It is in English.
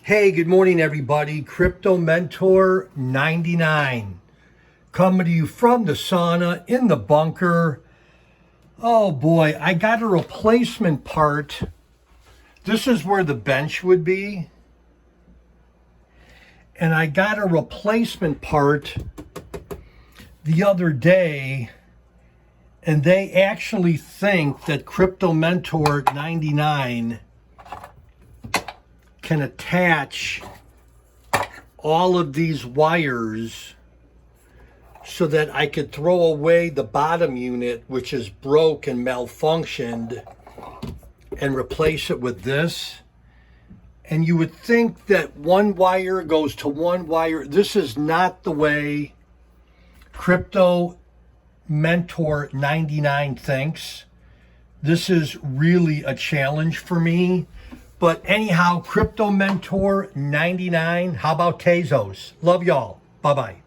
Hey, good morning, everybody. Crypto Mentor 99 coming to you from the sauna in the bunker. Oh boy, I got a replacement part. This is where the bench would be. And I got a replacement part the other day, and they actually think that Crypto Mentor 99 can attach all of these wires so that I could throw away the bottom unit, which is broke and malfunctioned, and replace it with this. And you would think that one wire goes to one wire. This is not the way Crypto Mentor 99 thinks. This is really a challenge for me. But anyhow, Crypto Mentor 99, how about Tezos? Love y'all. Bye-bye.